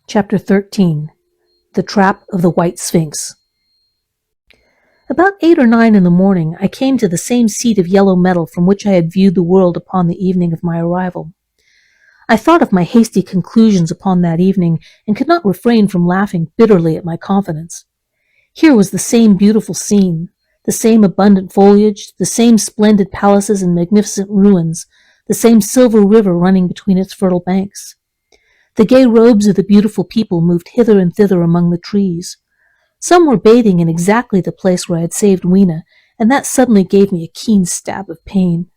Chapter 13. The Trap of the White Sphinx. About 8 or 9 in the morning, I came to the same seat of yellow metal from which I had viewed the world upon the evening of my arrival. I thought of my hasty conclusions upon that evening, and could not refrain from laughing bitterly at my confidence. Here was the same beautiful scene, the same abundant foliage, the same splendid palaces and magnificent ruins, the same silver river running between its fertile banks. The gay robes of the beautiful people moved hither and thither among the trees. Some were bathing in exactly the place where I had saved Weena, and that suddenly gave me a keen stab of pain.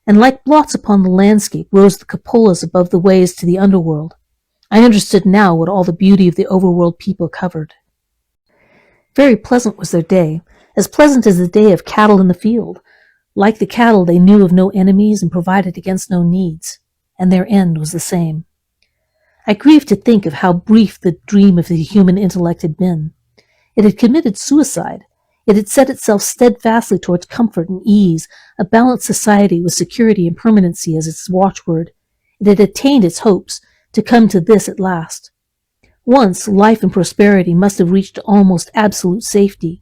And like blots upon the landscape rose the cupolas above the ways to the underworld. I understood now what all the beauty of the overworld people covered. Very pleasant was their day, as pleasant as the day of cattle in the field. Like the cattle, they knew of no enemies and provided against no needs, and their end was the same. I grieved to think of how brief the dream of the human intellect had been. It had committed suicide. It had set itself steadfastly towards comfort and ease, a balanced society with security and permanency as its watchword. It had attained its hopes, to come to this at last. Once, life and prosperity must have reached almost absolute safety.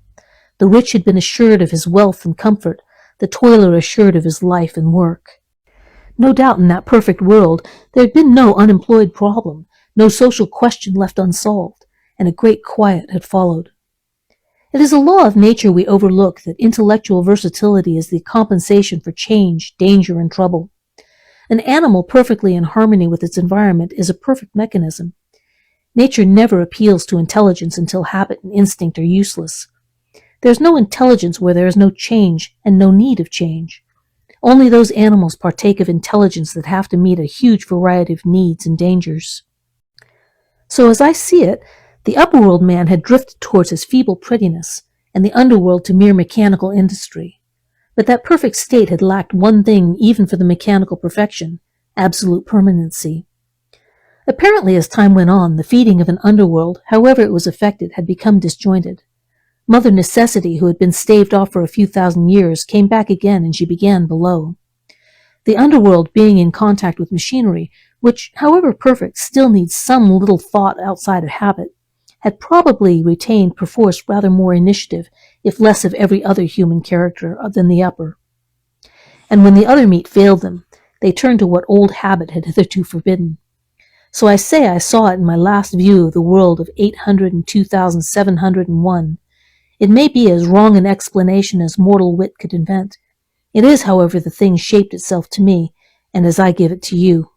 The rich had been assured of his wealth and comfort, the toiler assured of his life and work. No doubt in that perfect world there had been no unemployed problem, no social question left unsolved, and a great quiet had followed. It is a law of nature we overlook that intellectual versatility is the compensation for change, danger, and trouble. An animal perfectly in harmony with its environment is a perfect mechanism. Nature never appeals to intelligence until habit and instinct are useless. There is no intelligence where there is no change and no need of change. Only those animals partake of intelligence that have to meet a huge variety of needs and dangers. So as I see it, the upperworld man had drifted towards his feeble prettiness, and the underworld to mere mechanical industry. But that perfect state had lacked one thing even for the mechanical perfection, absolute permanency. Apparently, as time went on, the feeding of an underworld, however it was effected, had become disjointed. Mother Necessity, who had been staved off for a few thousand years, came back again, and she began below. The underworld, being in contact with machinery, which, however perfect, still needs some little thought outside of habit, had probably retained perforce rather more initiative, if less of every other human character than the upper. And when the other meat failed them, they turned to what old habit had hitherto forbidden. So I say I saw it in my last view of the world of 802,701. It may be as wrong an explanation as mortal wit could invent. It is, however, the thing shaped itself to me, and as I give it to you.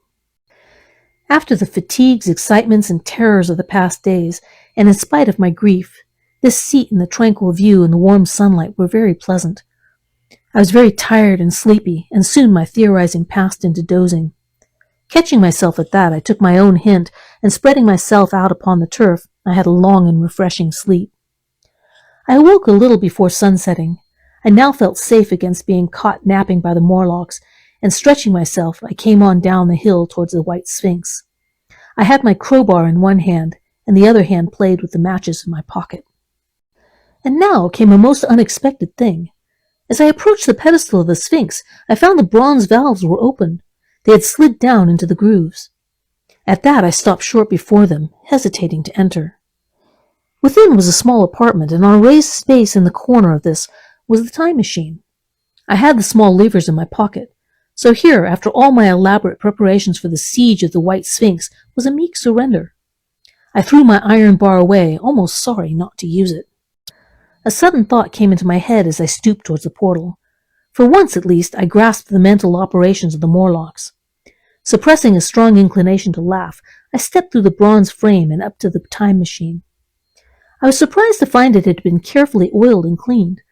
After the fatigues, excitements, and terrors of the past days, and in spite of my grief, this seat and the tranquil view and the warm sunlight were very pleasant. I was very tired and sleepy, and soon my theorizing passed into dozing. Catching myself at that, I took my own hint, and spreading myself out upon the turf, I had a long and refreshing sleep. I awoke a little before sunsetting. I now felt safe against being caught napping by the Morlocks, and stretching myself, I came on down the hill towards the White Sphinx. I had my crowbar in one hand, and the other hand played with the matches in my pocket. And now came a most unexpected thing. As I approached the pedestal of the Sphinx, I found the bronze valves were open. They had slid down into the grooves. At that I stopped short before them, hesitating to enter. Within was a small apartment, and on a raised space in the corner of this was the time machine. I had the small levers in my pocket, so here, after all my elaborate preparations for the siege of the White Sphinx, was a meek surrender. I threw my iron bar away, almost sorry not to use it. A sudden thought came into my head as I stooped towards the portal. For once, at least, I grasped the mental operations of the Morlocks. Suppressing a strong inclination to laugh, I stepped through the bronze frame and up to the time machine. I was surprised to find it had been carefully oiled and cleaned.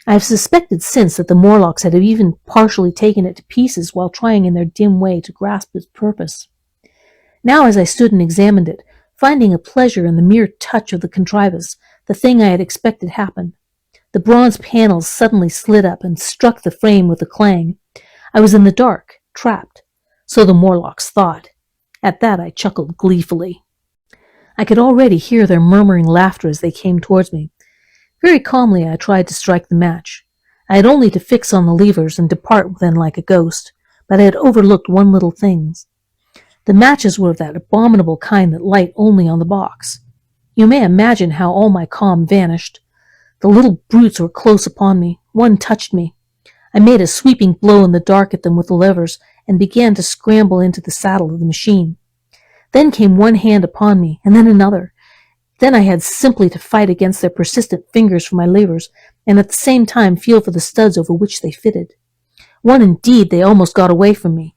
I have suspected since that the Morlocks had even partially taken it to pieces while trying in their dim way to grasp its purpose. Now as I stood and examined it, finding a pleasure in the mere touch of the contrivance, the thing I had expected happened. The bronze panels suddenly slid up and struck the frame with a clang. I was in the dark, trapped. So the Morlocks thought. At that I chuckled gleefully. I could already hear their murmuring laughter as they came towards me. Very calmly I tried to strike the match. I had only to fix on the levers and depart then like a ghost, but I had overlooked one little thing. The matches were of that abominable kind that light only on the box. You may imagine how all my calm vanished. The little brutes were close upon me. One touched me. I made a sweeping blow in the dark at them with the levers and began to scramble into the saddle of the machine. Then came one hand upon me, and then another. Then I had simply to fight against their persistent fingers for my levers, and at the same time feel for the studs over which they fitted. One indeed they almost got away from me.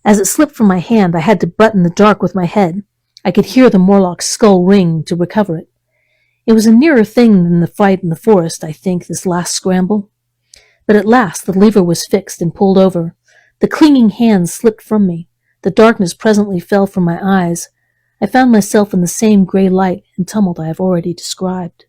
As it slipped from my hand, I had to butt in the dark with my head. I could hear the Morlock's skull ring to recover it. It was a nearer thing than the fight in the forest, I think, this last scramble. But at last the lever was fixed and pulled over. The clinging hands slipped from me. The darkness presently fell from my eyes. I found myself in the same grey light and tumult I have already described.